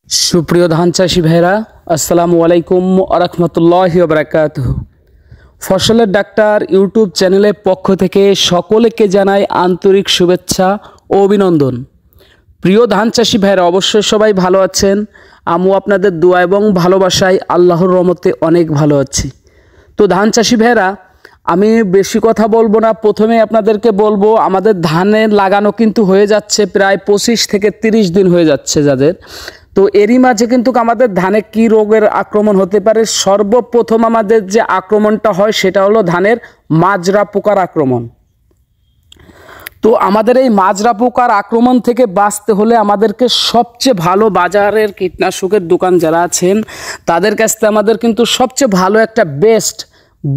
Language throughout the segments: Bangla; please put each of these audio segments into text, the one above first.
সুপ্রিয় ধান চাষি ভাইরা, আসসালামু আলাইকুম ওয়া রাহমাতুল্লাহি ওয়া বারাকাতুহু। ফসলের ডাক্তার ইউটিউব চ্যানেলের পক্ষ থেকে সকলকে জানাই আন্তরিক শুভেচ্ছা ও অভিনন্দন। প্রিয় ধান চাষি ভাইরা, অবশ্যই সবাই ভালো আছেন। আমিও আপনাদের দোয়া এবং ভালোবাসায় আল্লাহর রহমতে অনেক ভালো আছি। তো ধান চাষি ভাইরা, আমি বেশি কথা বলবো না, প্রথমে আপনাদেরকে বলবো আমাদের ধানের লাগানো কিন্তু হয়ে যাচ্ছে প্রায় 25 থেকে 30 দিন হয়ে যাচ্ছে যাদের। তো এরই মাঝে কিন্তু আমাদের ধানে কি রোগের আক্রমণ হতে পারে, সর্বপ্রথম আমাদের যে আক্রমণটা হয় সেটা হলো ধানের মাজরা পোকার আক্রমণ। তো আমাদের এই মাজরা পোকার আক্রমণ থেকে বাঁচতে হলে আমাদেরকে সবচেয়ে ভালো বাজারের কীটনাশকের দোকান যারা আছেন তাদের কাছ থেকে আমাদের কিন্তু সবচেয়ে ভালো একটা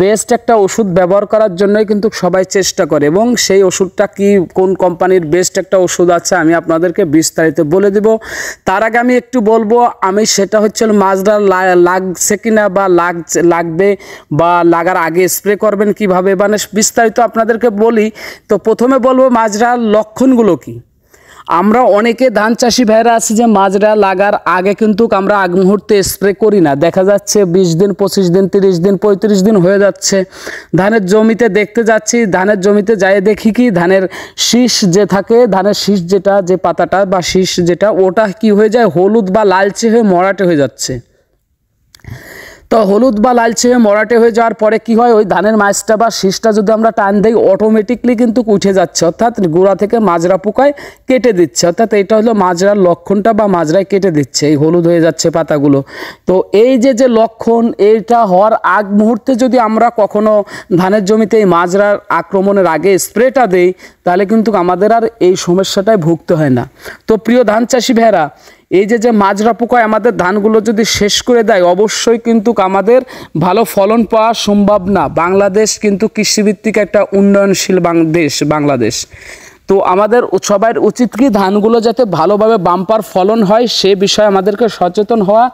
বেস্ট একটা ওষুধ ব্যবহার করার জন্যই কিন্তু সবাই চেষ্টা করে, এবং সেই ওষুধটা কি, কোন কোম্পানির বেস্ট একটা ওষুধ আছে আমি আপনাদেরকে বিস্তারিত বলে দেব। তার আগে আমি একটু বলবো আমি সেটা হচ্ছে মাজরা লাগছে কিনা বা লাগবে বা লাগার আগে স্প্রে করবেন কিভাবে, মানে বিস্তারিত আপনাদেরকে বলি। তো প্রথমে বলবো মাজরার লক্ষণগুলো কি। আমরা অনেকে ধান চাষি ভাইরা আছি যে মাজরা লাগার আগে কিন্তু আমরা আগ মুহূর্তে স্প্রে করি না, দেখা যাচ্ছে 20 দিন 25 দিন 30 দিন 35 দিন হয়ে যাচ্ছে। ধানের জমিতে দেখতে যাচ্ছি, ধানের জমিতে যাই দেখি কি ধানের শীষ যে থাকে, ধানের শীষ যেটা, যে পাতাটা বা শীষ যেটা, ওটা কি হয়ে যায়, হলুদ বা লালচে হয়ে মরাটে হয়ে যাচ্ছে। তো হলুদ বা লালচে হয়ে মরাটে হয়ে যাওয়ার পরে কি হয়, ওই ধানের মাছটা বা শীষটা যদি আমরা টান দিই অটোমেটিকলি কিন্তু উঠে যাচ্ছে, অর্থাৎ গোড়া থেকে মাজরা পোকায় কেটে দিচ্ছে। অর্থাৎ এটা হলো মাজরার লক্ষণটা, বা মাজরায় কেটে দিচ্ছে, এই হলুদ হয়ে যাচ্ছে পাতাগুলো। তো এই যে লক্ষণ, এইটা হওয়ার আগ মুহূর্তে যদি আমরা কখনো ধানের জমিতে এই মাজরার আক্রমণের আগে স্প্রেটা দেই তাহলে কিন্তু আমাদের আর এই সমস্যাটায় ভুগতে হয় না। তো প্রিয় ধান চাষি ভাইরা, এই যে মাজরা পোকায় আমাদের ধানগুলো যদি শেষ করে দেয় অবশ্যই কিন্তু আমাদের ভালো ফলন পাওয়া সম্ভব না। বাংলাদেশ কিন্তু কৃষিভিত্তিক একটা উন্নয়নশীল দেশ বাংলাদেশ। তো আমাদের সবার উচিত কি ধানগুলো যাতে ভালোভাবে বাম্পার ফলন হয় সে বিষয়ে আমাদেরকে সচেতন হওয়া,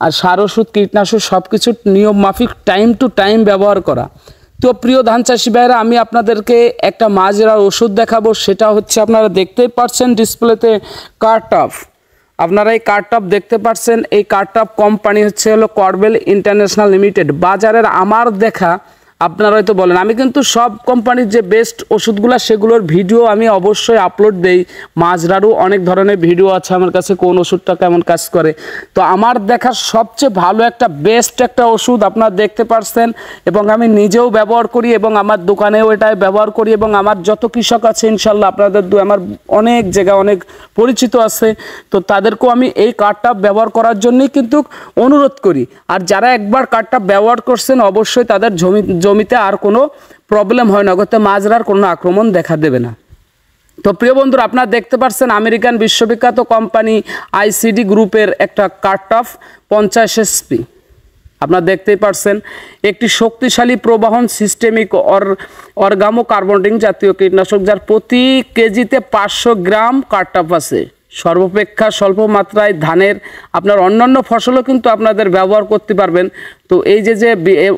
আর সার ওষুধ কীটনাশক সব কিছু নিয়ম মাফিক টাইম টু টাইম ব্যবহার করা। তো প্রিয় ধান চাষি ভাইরা, আমি আপনাদেরকে একটা মাজরার ওষুধ দেখাবো, সেটা হচ্ছে আপনারা দেখতেই পাচ্ছেন ডিসপ্লেতে কার্টফ। আপনারা এই কার্টফ দেখতে পাচ্ছেন, এই কার্টফ কোম্পানি হচ্ছে হলো করবেল ইন্টারন্যাশনাল লিমিটেড। বাজারের আমার দেখা, আপনারা হয়তো বলেন, আমি কিন্তু সব কোম্পানির যে বেস্ট ওষুধগুলো সেগুলোর ভিডিও আমি অবশ্যই আপলোড দেই। মাজরারও অনেক ধরনের ভিডিও আছে আমার কাছে, কোন ওষুধটা কেমন কাজ করে। তো আমার দেখা সবচেয়ে ভালো একটা বেস্ট একটা ওষুধ আপনারা দেখতে পাচ্ছেন, এবং আমি নিজেও ব্যবহার করি এবং আমার দোকানেও এটাই ব্যবহার করি, এবং আমার যত কৃষক আছে ইনশাল্লাহ আপনাদের আমার অনেক জায়গায় অনেক পরিচিত আছে, তো তাদেরকেও আমি এই কার্টফ ব্যবহার করার জন্যই কিন্তু অনুরোধ করি। আর যারা একবার কার্টফ ব্যবহার করছেন অবশ্যই তাদের জমিতে আর কোনো প্রবলেম হয় না, করতে মাজরার কোনো আক্রমণ দেখা দেবে না। তো প্রিয় বন্ধুরা, আপনারা দেখতে পাচ্ছেন আমেরিকান বিশ্ববিখ্যাত কোম্পানি আইসিডি গ্রুপের একটা কার্টফ 50 SP। আপনারা দেখতেই পাচ্ছেন, একটি শক্তিশালী প্রবাহন সিস্টেমিক অর্গামো কার্বনটিং জাতীয় কীটনাশক, যার প্রতি কেজিতে 500 গ্রাম কার্টফ আছে। সর্বাপেক্ষা স্বল্প মাত্রায় ধানের আপনার অন্যান্য ফসলও কিন্তু আপনাদের ব্যবহার করতে পারবেন। তো এই যে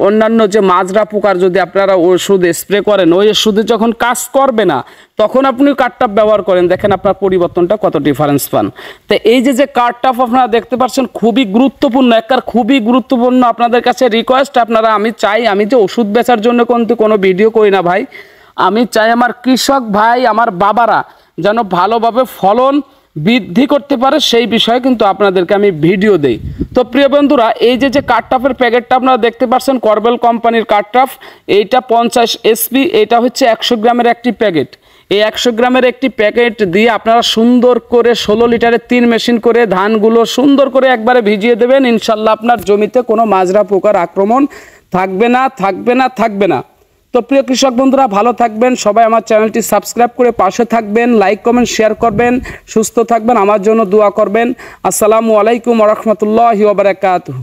অন্যান্য যে মাজরা পোকার যদি আপনারা ওষুধ স্প্রে করেন, ওই ওষুধে যখন কাজ করবে না তখন আপনি কার্টফ ব্যবহার করেন, দেখেন আপনার পরিবর্তনটা কত ডিফারেন্স পান। তো এই যে কার্টফ আপনারা দেখতে পাচ্ছেন খুবই গুরুত্বপূর্ণ, খুবই গুরুত্বপূর্ণ। আপনাদের কাছে রিকোয়েস্ট, আপনারা, আমি যে ওষুধ বেচার জন্য কিন্তু কোনো ভিডিও করি না ভাই, আমি চাই আমার কৃষক ভাই, আমার বাবারা যেন ভালোভাবে ফলন বৃদ্ধি করতে পারে সেই বিষয়ে কিন্তু আপনাদেরকে আমি ভিডিও দেই। তো প্রিয় বন্ধুরা, এই যে কার্টফের প্যাকেটটা আপনারা দেখতে পাচ্ছেন, করবেল কোম্পানির কার্টফ, এইটা 50 SP, এটা হচ্ছে 100 গ্রামের একটি প্যাকেট। এই 100 গ্রামের একটি প্যাকেট দিয়ে আপনারা সুন্দর করে 16 লিটারের 3 মেশিন করে ধানগুলো সুন্দর করে একবারে ভিজিয়ে দেবেন, ইনশাল্লাহ আপনার জমিতে কোনো মাজরা পোকার আক্রমণ থাকবে না। তো প্রিয় কৃষক বন্ধুরা, ভালো থাকবেন সবাই, আমার চ্যানেলটি সাবস্ক্রাইব করে পাশে থাকবেন, লাইক কমেন্ট শেয়ার করবেন, সুস্থ থাকবেন, আমার জন্য দোয়া করবেন। আসসালামু আলাইকুম ওয়া রাহমাতুল্লাহি ওয়া বারাকাতুহু।